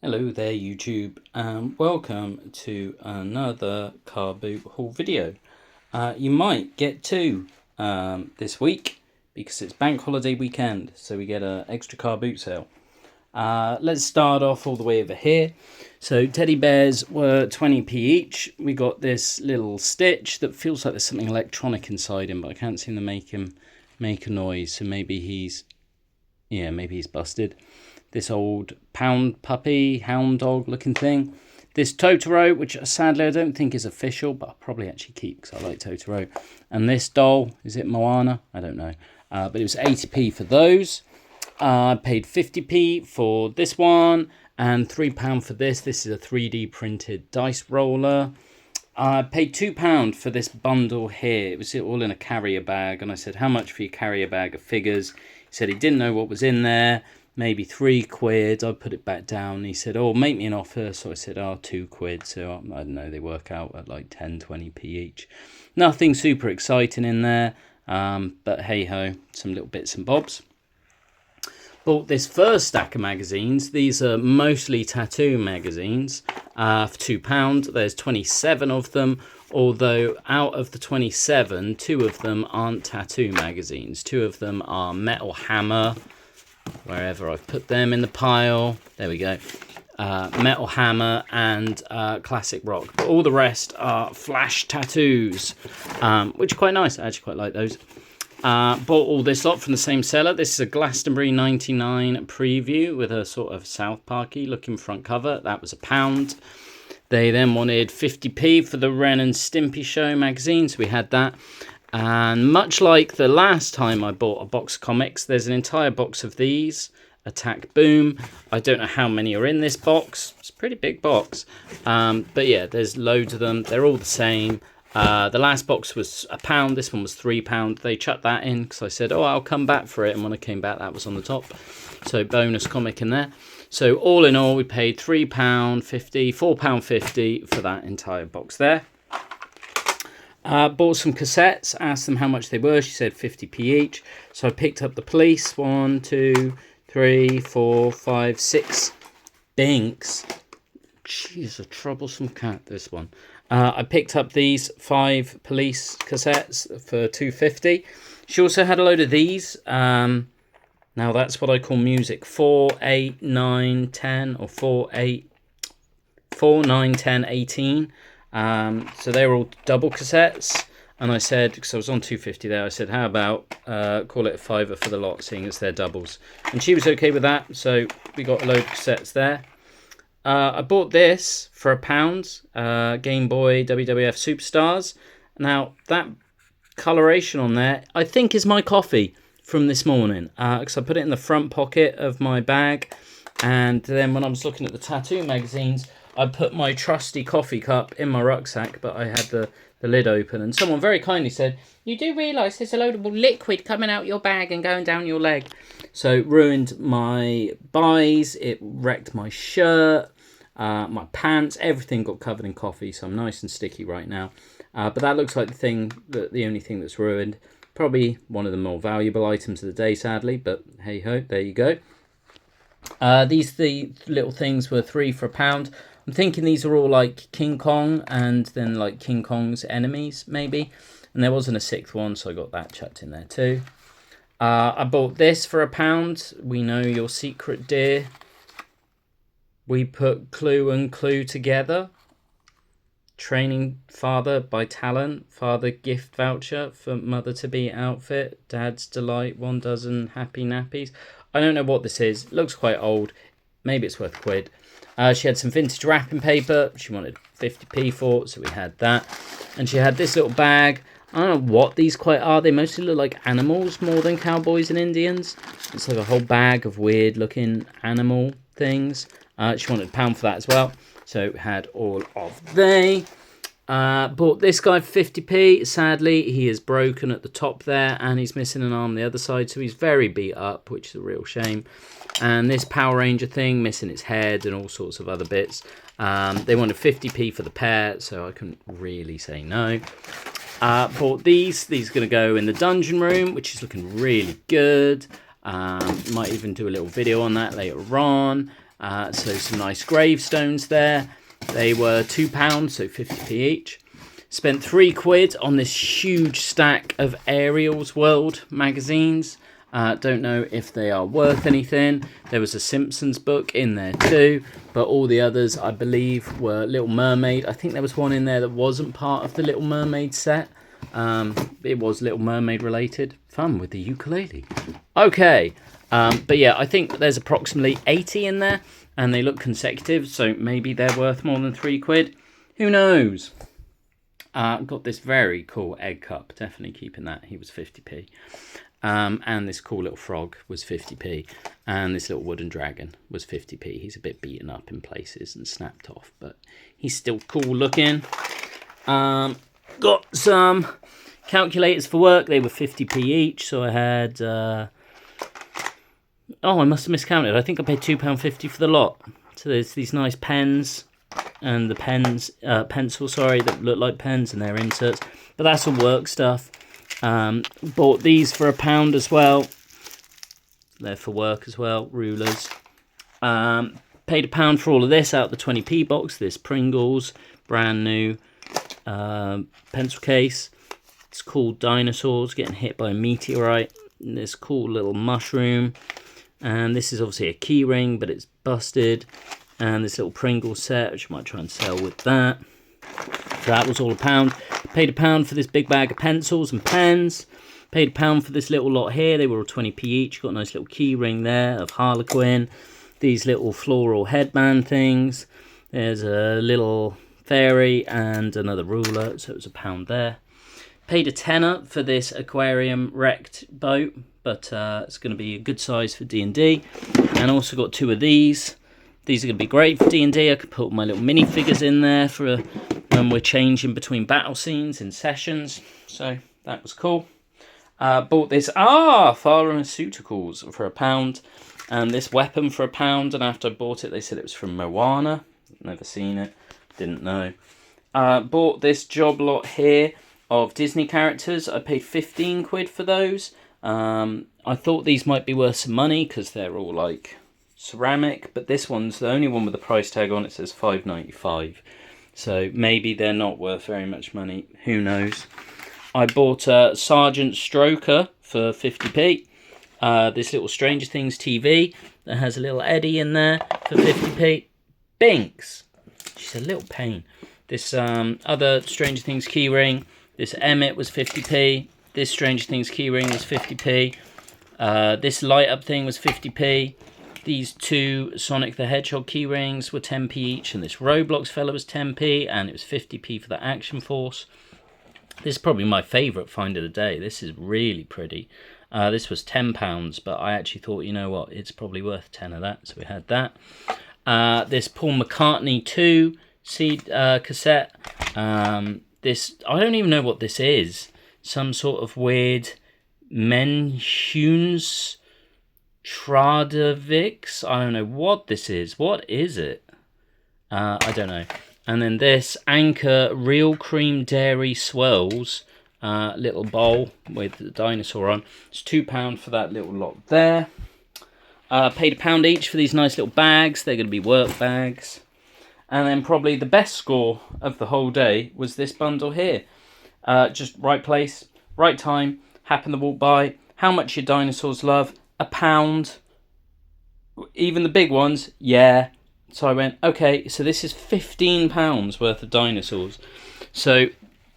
Hello there YouTube, and welcome to another car boot haul video. You might get two this week because it's bank holiday weekend, so we get an extra car boot sale. Let's start off all the way over here. So teddy bears were 20p each. We got this little Stitch that feels like there's something electronic inside him, but I can't seem to make him make a noise, so maybe he's busted. This old pound puppy, hound dog looking thing. This Totoro, which sadly I don't think is official, but I'll probably actually keep because I like Totoro. And this doll, is it Moana? I don't know. But it was 80p for those. I paid 50p for this one and £3 for this. This is a 3D printed dice roller. I paid £2 for this bundle here. It was all in a carrier bag. And I said, how much for your carrier bag of figures? He said he didn't know what was in there. Maybe £3. I put it back down. He said, oh, make me an offer. So I said, oh, £2. So I don't know, they work out at like 10, 20p each. Nothing super exciting in there. But hey ho, some little bits and bobs. Bought this first stack of magazines. These are mostly tattoo magazines for £2. There's 27 of them. Although out of the 27, 2 of them aren't tattoo magazines. 2 of them are Metal Hammer. Wherever I've put them in the pile, there we go. Metal Hammer and Classic Rock. But all the rest are flash tattoos, which are quite nice. I actually quite like those. Bought all this lot from the same seller. This is a Glastonbury 99 preview with a sort of South Parky looking front cover. That was £1. They then wanted 50p for the Ren and Stimpy Show magazine, so we had that. And much like the last time I bought a box of comics, there's an entire box of these. Attack Boom. I don't know how many are in this box. It's a pretty big box. But yeah, there's loads of them. They're all the same. The last box was £1. This one was £3. They chucked that in because I said, oh, I'll come back for it. And when I came back, that was on the top. So bonus comic in there. So all in all, we paid £3.50, £4.50 for that entire box there. Bought some cassettes, asked them how much they were. She said 50p each. So I picked up the Police. 1, 2, 3, 4, 5, 6 Binks. She's a troublesome cat, this one. I picked up these 5 Police cassettes for £2.50. She also had a load of these. Now that's what I call music. 4, 8, 9, 10, or 4, 8, 4, 9, 10, 18. So they were all double cassettes, and I said, because I was on £2.50 there, I said, how about call it a £5 for the lot, seeing as they're doubles. And she was okay with that, so we got a load of cassettes there. I bought this for £1, Game Boy WWF Superstars. Now, that coloration on there, I think is my coffee from this morning, because I put it in the front pocket of my bag, and then when I was looking at the tattoo magazines, I put my trusty coffee cup in my rucksack, but I had the lid open. And someone very kindly said, you do realise there's a load of liquid coming out your bag and going down your leg. So it ruined my buys, it wrecked my shirt, my pants, everything got covered in coffee. So I'm nice and sticky right now. But that looks like the only thing that's ruined. Probably one of the more valuable items of the day, sadly. But hey ho, there you go. These little things were 3 for £1. I'm thinking these are all like King Kong and then like King Kong's enemies, maybe. And there wasn't a 6th one, so I got that chucked in there too. I bought this for £1. We Know Your Secret, Dear. We Put Clue and Clue Together. Training Father by Talent. Father gift voucher for mother-to-be outfit. Dad's Delight, 1 dozen happy nappies. I don't know what this is. It looks quite old. Maybe it's worth £1. She had some vintage wrapping paper. She wanted 50p for, so we had that. And she had this little bag. I don't know what these quite are. They mostly look like animals more than cowboys and Indians. It's like a whole bag of weird looking animal things. She wanted £1 for that as well. So we had all of they. Bought this guy for 50p. Sadly, he is broken at the top there and he's missing an arm on the other side, so he's very beat up, which is a real shame. And this Power Ranger thing, missing its head and all sorts of other bits. They wanted 50p for the pair, so I couldn't really say no. Bought these. These are going to go in the dungeon room, which is looking really good. Might even do a little video on that later on. So some nice gravestones there. They were £2, so 50p each. Spent £3 on this huge stack of Ariel's World magazines. Don't know if they are worth anything. There was a Simpsons book in there too, but all the others I believe were Little Mermaid. I think there was one in there that wasn't part of the Little Mermaid set. It was Little Mermaid related. Fun with the ukulele. Okay, but yeah, I think there's approximately 80 in there, and they look consecutive, so maybe they're worth more than £3. Who knows? Got this very cool egg cup. Definitely keeping that. He was 50p. And this cool little frog was 50p. And this little wooden dragon was 50p. He's a bit beaten up in places and snapped off, but he's still cool looking. Got some calculators for work. They were 50p each. So I had... I must have miscounted. I think I paid £2.50 for the lot. So there's these nice pens. And the pencils, that look like pens, and they're inserts. But that's all work stuff. Bought these for £1 as well. They're for work as well, rulers. Paid £1 for all of this out the 20p box. This Pringles, brand new pencil case. It's called Dinosaurs getting hit by a meteorite. And this cool little mushroom. And this is obviously a key ring, but it's busted. And this little Pringles set, which I might try and sell with that. So that was all £1. Paid £1 for this big bag of pencils and pens. Paid £1 for this little lot here. They were all 20p each. Got a nice little key ring there of Harlequin. These little floral headband things. There's a little fairy and another ruler. So it was £1 there. Paid a tenner for this aquarium wrecked boat. But it's going to be a good size for D&D. And also got 2 of these. These are going to be great for D&D. I could put my little minifigures in there for when we're changing between battle scenes in sessions. So that was cool. Bought this pharmaceuticals for £1. And this weapon for £1. And after I bought it, they said it was from Moana. Never seen it. Didn't know. Bought this job lot here of Disney characters. I paid £15 for those. I thought these might be worth some money because they're all like... ceramic, but this one's the only one with the price tag on. It says £5.95, so maybe they're not worth very much money. Who knows? I bought a Sergeant Stroker for 50p. This little Stranger Things TV that has a little Eddie in there for 50p. Binks, she's a little pain. This other Stranger Things keyring. This Emmett was 50p. This Stranger Things keyring was 50p. This light up thing was 50p. These 2 Sonic the Hedgehog key rings were 10p each, and this Roblox fella was 10p, and it was 50p for the Action Force. This is probably my favourite find of the day. This is really pretty. This was £10, but I actually thought, you know what, it's probably worth 10 of that, so we had that. This Paul McCartney 2 cassette. This, I don't even know what this is. Some sort of weird Menhunes... Tradovix. I don't know what this is. What is it? I don't know. And then this Anchor Real Cream Dairy Swirls little bowl with the dinosaur on. It's £2 for that little lot there. Paid £1 each for these nice little bags. They're going to be work bags. And then probably the best score of the whole day was this bundle here. Just right place, right time, happened to walk by. How much your dinosaurs love. £1, even the big ones, yeah. So I went, okay, so this is £15 worth of dinosaurs. So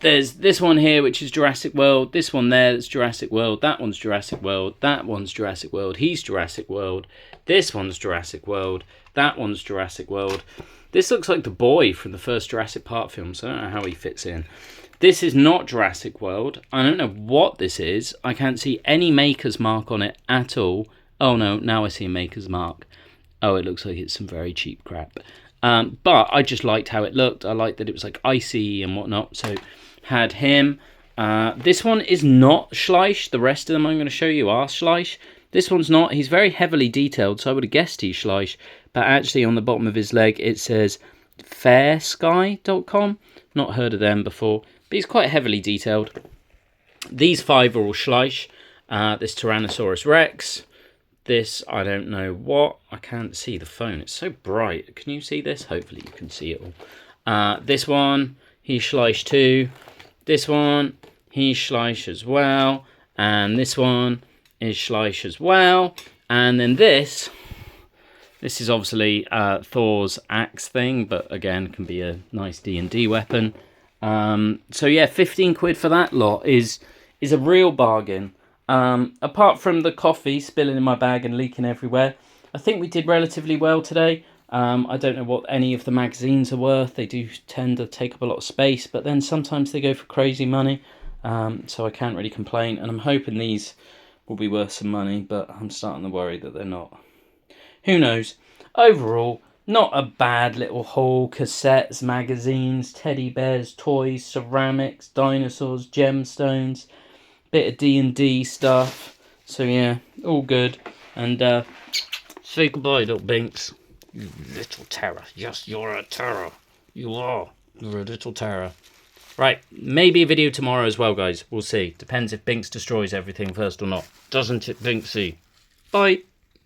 there's this one here, which is Jurassic World. This one there, that's Jurassic World. That one's Jurassic World. That one's Jurassic World. He's Jurassic World. This one's Jurassic World. That one's Jurassic World. This looks like the boy from the first Jurassic Park film, so I don't know how he fits in. This is not Jurassic World. I don't know what this is. I can't see any maker's mark on it at all. Oh no, now I see a maker's mark. Oh, it looks like it's some very cheap crap. But I just liked how it looked. I liked that it was like icy and whatnot. So had him. This one is not Schleich. The rest of them I'm going to show you are Schleich. This one's not. He's very heavily detailed, so I would have guessed he's Schleich. But actually on the bottom of his leg it says fairsky.com. Not heard of them before. But he's quite heavily detailed. These 5 are all Schleich. This Tyrannosaurus Rex. This, I don't know what. I can't see the phone. It's so bright. Can you see this? Hopefully you can see it all. This one, he schleich too. This one, he schleich as well. And this one is schleich as well. And then this is obviously Thor's axe thing, but again, can be a nice D&D weapon. So yeah, 15 quid for that lot is a real bargain. Apart from the coffee spilling in my bag and leaking everywhere, I think we did relatively well today. I don't know what any of the magazines are worth. They do tend to take up a lot of space, but then sometimes they go for crazy money. So I can't really complain, and I'm hoping these will be worth some money, but I'm starting to worry that they're not. Who knows? Overall, not a bad little haul. Cassettes, magazines, teddy bears, toys, ceramics, dinosaurs, gemstones, bit of D&D stuff. So yeah, all good. And say goodbye, little Binks. You little terror. Yes, you're a terror. You are. You're a little terror. Right, maybe a video tomorrow as well, guys. We'll see. Depends if Binks destroys everything first or not. Doesn't it, Binksy? Bye.